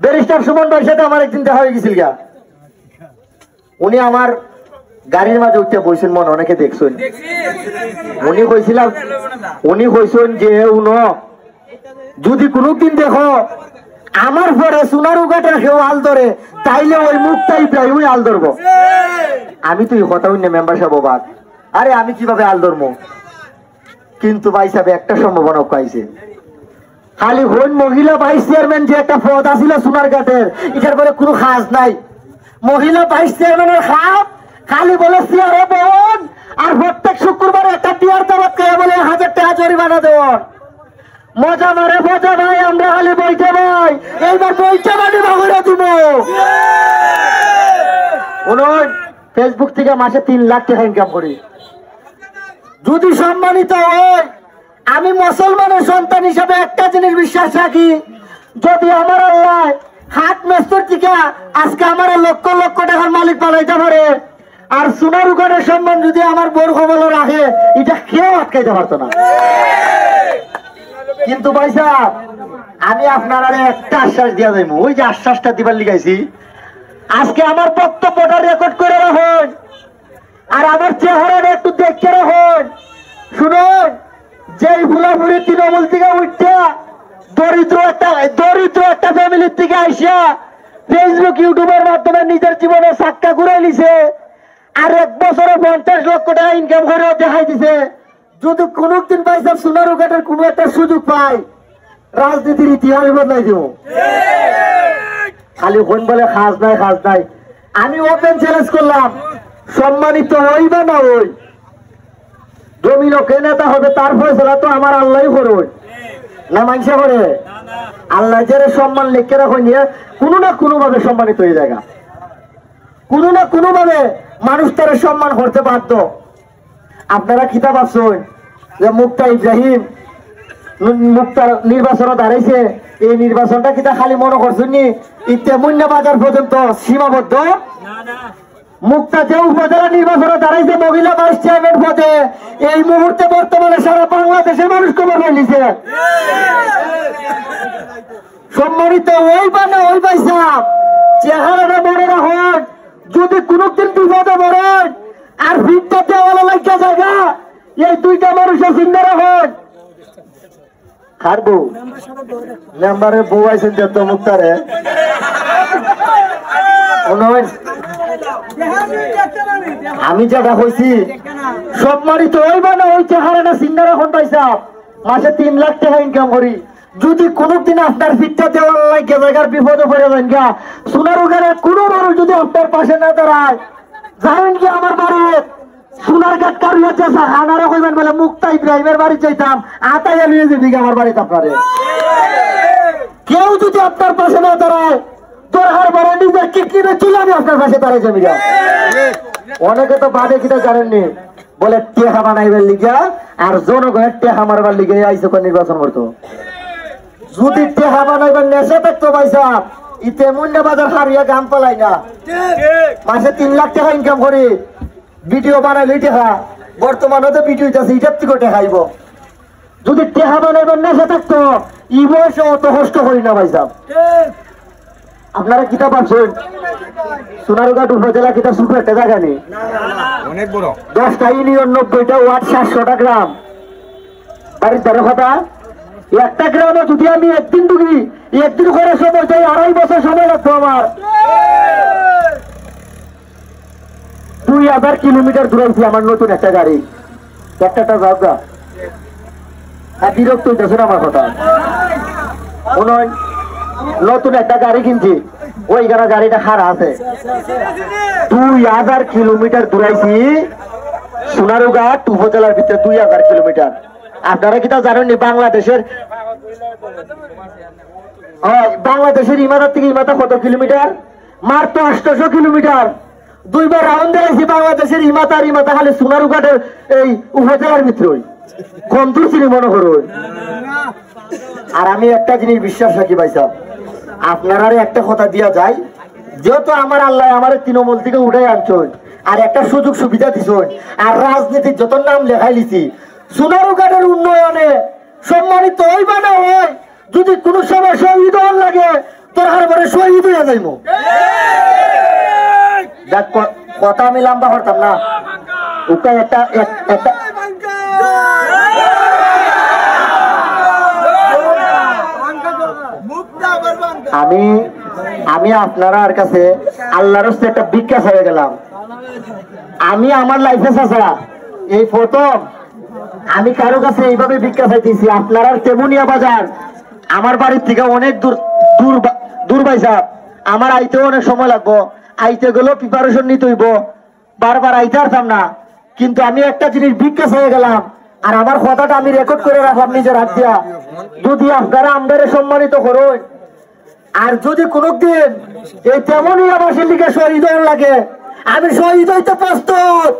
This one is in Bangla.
ব্যারিস্টার সুমন ভাইয়ের সাথে আমার একদিন দেখা হয়ে গেছিল গা। উনি আমার গাড়ির মাঝে উঠতে বইছেন, মনে অনেকে দেখছেন। উনি কইছেন যে যদি কোনদিন দেখো আমার পরে সোনারুঘাটের কেউ আল ধরে তাইলে ওই মুখটাই প্রায় ওই আল ধরবো। আমি তো এই কথা হইনি মেম্বার সাহেব অবাক, আরে আমি কিভাবে আল ধরবো? কিন্তু ভাই সাহেব একটা সম্ভাবনা পাইছে, খালি হইন মহিলা ভাইস চেয়ারম্যান যে একটা পদ আছিল সোনারঘাটের, এটার পরে কোনো খাস নাই। মহিলা ভাইস চেয়ারম্যানের খাপ খালি বলে চেয়ারে বোন, আর প্রত্যেক শুক্রবারে একটা টিয়ার দাবাত খেয়ে বলে 1000 টাকা জরিমানা দেওয়ার। মজা মারে মজা ভাই, আমরা খালি বইতে ভাই, এইবার বইতে মানি বাগড়ে দিব। ফেসবুক থেকে মাসে 3 লাখ টাকা ইনকাম করি। যদি সম্মানিত হয়, আমি মুসলমানের সন্তান হিসাবে একটা জিনিস বিশ্বাস রাখি, যদি আমার আল্লাহ হাত মেস্তর থেকে আজকে আমার লক্ষ লক্ষ টাকার মালিক বানাইতে পারে, আর সোনারুঘাটের সম্মান যদি আমার বোর কবলে রাখে, এটা কেউ আটকাইতে পারতো না। কিন্তু ভাই সাহেব, আমি আপনার একটা আশ্বাস দিয়া যাইব, ওই যে আশ্বাসটা দিবার লিখাইছি, আজকে আমার বক্তব্যটা রেকর্ড করে রাখুন, আর আমার চেহারাটা একটু দেখে রাখুন। শুনুন, যে ফুলাফুলি তৃণমূল থেকে উঠতে দরিদ্র একটা ফ্যামিলির থেকে আইসা ফেসবুক ইউটিউবের মাধ্যমে নিজের জীবনে সাক্কা ঘুরাই নিছে, আর 1 বছরে 50 লক্ষ টাকা ইনকাম করে দেখাই দিছে। যদি কোনদিন পাইসাব সোনারুঘাটের কোন একটা সুযোগ পাই, রাজনীতির ইতিহাস বদলাই দিব। খালি কোন বলে খাস নাই। আমি ওপেন চ্যালেঞ্জ করলাম, সম্মানিত হই বা না হই, জমিন কে নেতা হবে তার ফয়সালা তো আমার আল্লাহই করবে না, মাইনসা করে। আল্লাহ যারা সম্মান লিখে রাখো নিয়ে কোনো না কোনো ভাবে সম্মানিত হয়ে যায়, কোনো না কোনো ভাবে মানুষ তারা সম্মান করতে বাধ্য। আপনারা কিতাব আছেন যে মুক্তা ইব্রাহিম মুক্তার নির্বাচন দাঁড়াইছে, এই নির্বাচনটা কিতা খালি মনে করছেন নি ইতে মুন্না বাজার পর্যন্ত সীমাবদ্ধ? মুক্তা যে উপজেলা নির্বাচনে দাঁড়াইছে মহিলা ভাইস চেয়ারম্যান পদে, এই মুহূর্তে বর্তমানে সারা বাংলাদেশের মানুষ খবর নিছে। সম্মানিত ওই বা না ওই ভাই সাহেব, চেহারাটা মনে রাখুন, যদি কোনদিন বিপদে পড়েন আর ভিড়টা দেওয়ালে লাগা জায়গা, এই 2টা মানুষের চিন্তা রাখুন। খারবো মেম্বারের বউ আইসেন যত মুক্তারে আমি যেটা হয়েছি, সম্মানিত ওই মানে ওই চেহারাটা চিন্তা রাখুন ভাই সাহেব, মাসে 3 লাখ টাকা ইনকাম করি। যদি কোনদিন আপনার ভিড়টা দেওয়ার লাগে জায়গার বিপদে পড়ে যান গা, সোনারুঘাটের কোনো মানুষ যদি আপনার পাশে না দাঁড়ায়, জানেন কি আমার বাড়ি সোনারঘাট কারু হচ্ছে আনারা কইবেন বলে মুক্তা ইব্রাহিমের বাড়ি চাইতাম, আতাইয়া নিয়ে যাবি আমার বাড়িতে আপনারে। কেউ যদি আপনার পাশে না দাঁড়ায়, দরকার বড় নিজের কিডনিতে চলে আমি আপনার পাশে দাঁড়িয়ে যাবি। অনেকে তো বাদে কিটা জানেননি, বলে টেহা বানাইবার লিগা আর জনগণের টেহা মারবার লিগে আইসে নির্বাচন করতো। যদি টেহা বানাইবার নেশা থাকতো ভাই সাহেব, ইতে মুন্না বাজার হারিয়া গাম পালাই না। মাসে 3 লাখ টাকা ইনকাম করি, ভিডিও বানাইলে টেহা, বর্তমানে তো ভিডিও আছে এটার থেকে টেহাইব। যদি টেহা বানাইবার নেশা থাকতো, ই বয়সে অত কষ্ট করি না ভাই সাহেব। আপনারা কিতাব পাচ্ছেন, সোনারুঘাট উপজেলা কিতাব ছোট একটা জায়গা নেই, অনেক বড়, 10টা ইউনিয়ন, 90টা ওয়ার্ড, 700টা গ্রাম। বাড়ির দ্বারা কথা, একটা গ্রামে যদি আমি একদিন ঢুকি, একদিন করে সময় চাই, 2.5 বছর সময় লাগতো আমার। 2000 কিলোমিটার দূরাইছি আমার নতুন একটা গাড়ি, একটা জায়গা। আর বিরক্ত হইতেছে আমার কথা, নতুন একটা গাড়ি কিনছি, ওই গাড়িটা খারাপ আছে। 2000 কিলোমিটার দূরাইছি সোনারুঘাট উপজেলার ভিতরে, 2000 কিলোমিটার। আপনারা কি তা জানেননি, বাংলাদেশের ইমাদার থেকে ইমাদা কত কিলোমিটার? মাত্র 800 কিলোমিটার। 2 বার রাউন্ড দিয়েছি বাংলাদেশের ইমাদা খালি সোনারুঘাটের এই উপজেলার ভিতরে, কম দূর ছিল মনে করুন। আর আমি একটা জিনিস বিশ্বাস রাখি ভাই সাহেব, আপনারা একটা কথা দিয়া যায়, যেহেতু আমার আল্লাহ আমার তৃণমূল থেকে উঠাই আনছেন, আর একটা সুযোগ সুবিধা দিচ্ছেন, আর রাজনীতির যত নাম লেখাই লিছি, সোনারুঘাটের উন্নয়নে সম্মানিত হই বা না হয়, যদি কোনো সময় শহীদ লাগে, তোর হারবারে শহীদ হয়ে যাইব। দেখ কথা আমি লম্বা করতাম না, ওকে একটা আমি আপনার কাছে আল্লাহর রাস্তায় একটা ভিক্ষা হয়ে গেলাম। আমি আমার লাইফে চাচা এই প্রথম আমি কারো কাছে এইভাবে ভিক্ষা চাইতেছি। আপনার আর তেমুনিয়া বাজার আমার বাড়ির থেকে অনেক দূর পাইছা, আমার আইতেও অনেক সময় লাগবো, আইতে গেলেও প্রিপারেশন নিতে হইব, বারবার আইতে পারতাম না। কিন্তু আমি একটা জিনিস ভিক্ষা হয়ে গেলাম, আর আমার কথাটা আমি রেকর্ড করে রাখলাম নিজের হাত দিয়া। যদি আপনারা আমাদের সম্মানিত করুন, আর যদি কোনদিন এই তেমনই আবাসের লিগে শহীদ লাগে, আমি শহীদ হইতে প্রস্তুত।